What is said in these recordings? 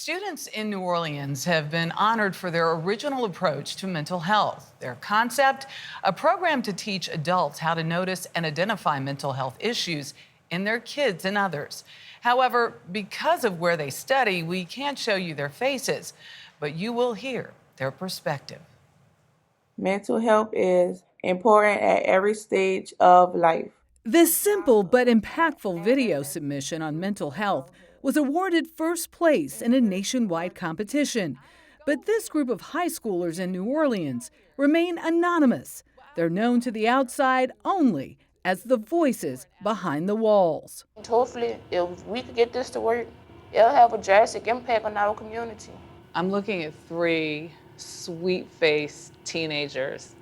Students in New Orleans have been honored for their original approach to mental health. Their concept, a program to teach adults how to notice and identify mental health issues in their kids and others. However, because of where they study, we can't show you their faces, but you will hear their perspective. Mental health is important at every stage of life. This simple but impactful video submission on mental health was awarded first place in a nationwide competition. But this group of high schoolers in New Orleans remain anonymous. They're known to the outside only as the voices behind the walls. Hopefully, if we could get this to work, it'll have a drastic impact on our community. I'm looking at three sweet-faced teenagers.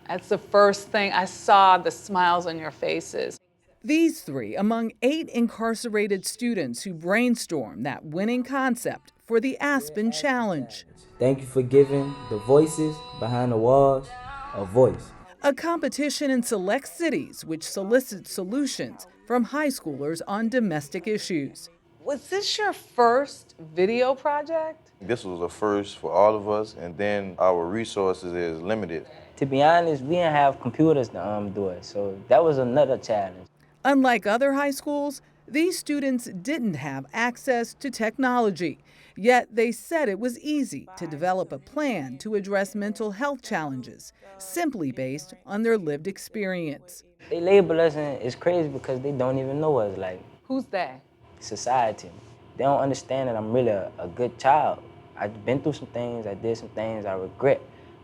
That's the first thing I saw, the smiles on your faces. These three among 8 incarcerated students who brainstormed that winning concept for the Aspen Challenge. Thank you for giving the voices behind the walls a voice. A competition in select cities which solicits solutions from high schoolers on domestic issues. Was this your first video project? This was a first for all of us, and then our resources is limited. To be honest, we didn't have computers to do it, so that was another challenge. Unlike other high schools, these students didn't have access to technology. Yet they said it was easy to develop a plan to address mental health challenges, simply based on their lived experience. They label us, and it's crazy because they don't even know us, like Who's they? society. They don't understand that I'm really a good child. I've been through some things, I did some things I regret,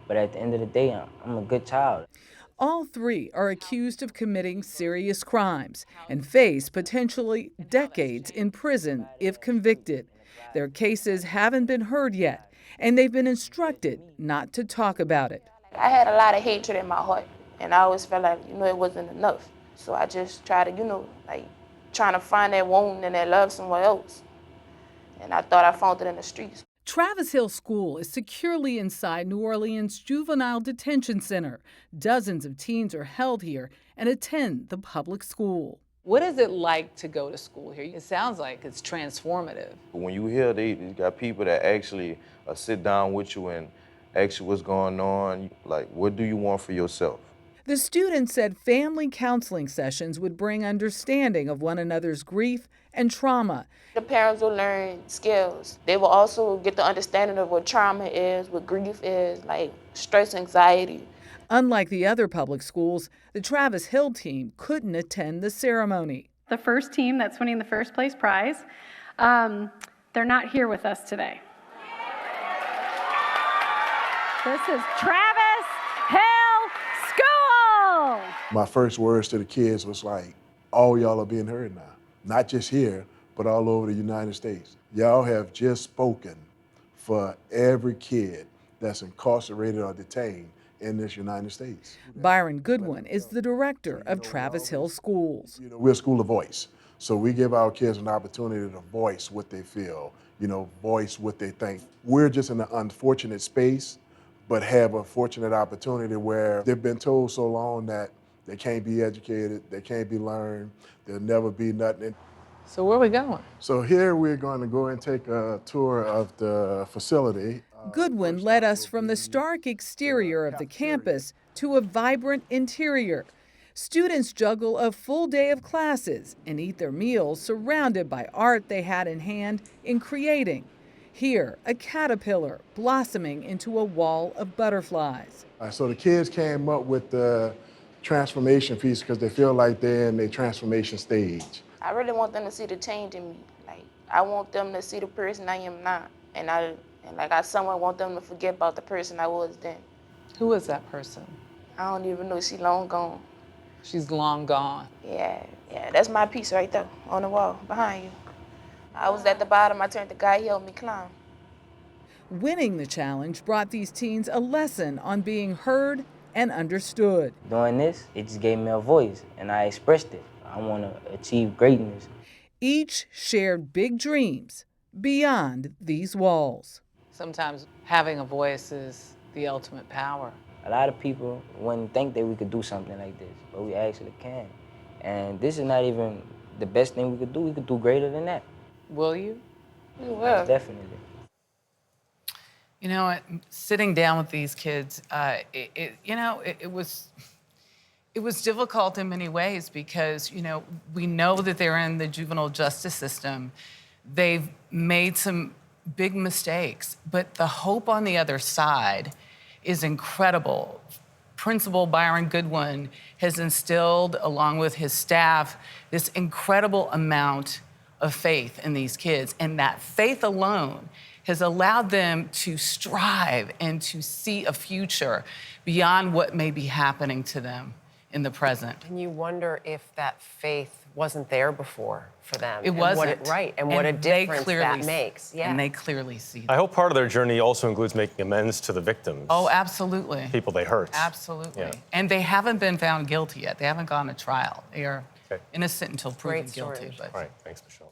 but at the end of the day, I'm a good child. All three are accused of committing serious crimes and face potentially decades in prison if convicted. Their cases haven't been heard yet, and they've been instructed not to talk about it. I had a lot of hatred in my heart, and I always felt like, it wasn't enough. So I just tried to, trying to find that wound and that love somewhere else. And I thought I found it in the streets. Travis Hill School is securely inside New Orleans' juvenile detention center. Dozens of teens are held here and attend the public school. What is it like to go to school here? It sounds like it's transformative. When you hear they got people that actually sit down with you and ask you what's going on, like, what do you want for yourself? The students said family counseling sessions would bring understanding of one another's grief and trauma. The parents will learn skills. They will also get the understanding of what trauma is, what grief is, like stress, anxiety. Unlike the other public schools, the Travis Hill team couldn't attend the ceremony. The first team that's winning the first place prize, they're not here with us today. This is Travis Hill School! My first words to the kids was like, all y'all are being heard now. Not just here, but all over the United States. Y'all have just spoken for every kid that's incarcerated or detained in this United States. Byron Goodwin is the director of Travis Hill Schools. We're a school of voice, so we give our kids an opportunity to voice what they feel, voice what they think. We're just in an unfortunate space, but have a fortunate opportunity where they've been told so long that they can't be educated, they can't be learned, there'll never be nothing. So where are we going? So here we're going to go and take a tour of the facility. Goodwin led us from the stark exterior of the campus to a vibrant interior. Students juggle a full day of classes and eat their meals surrounded by art they had in hand in creating. Here, a caterpillar blossoming into a wall of butterflies. So the kids came up with the transformation piece because they feel like they're in a transformation stage. I really want them to see the change in me. Like, I want them to see the person I am now. And I somewhat want them to forget about the person I was then. Who is that person? I don't even know, she long gone. She's long gone. Yeah, that's my piece right there on the wall behind you. I was at the bottom, I turned to God, he helped me climb. Winning the challenge brought these teens a lesson on being heard and understood. Doing this, it just gave me a voice, and I expressed it. I want to achieve greatness. Each shared big dreams beyond these walls. Sometimes having a voice is the ultimate power. A lot of people wouldn't think that we could do something like this, but we actually can. And this is not even the best thing we could do. We could do greater than that. Will you? We will. Definitely. You know, sitting down with these kids, it was difficult in many ways because, we know that they're in the juvenile justice system. They've made some big mistakes, but the hope on the other side is incredible. Principal Byron Goodwin has instilled, along with his staff, this incredible amount of faith in these kids. And that faith alone has allowed them to strive and to see a future beyond what may be happening to them in the present. And you wonder if that faith wasn't there before for them. It wasn't. And what a difference that makes. Yeah. And they clearly see that. I hope part of their journey also includes making amends to the victims. Oh, absolutely. People they hurt. Absolutely. Yeah. And they haven't been found guilty yet. They haven't gone to trial. They are Okay. innocent until proven Great guilty. story. But All right, thanks, Michelle.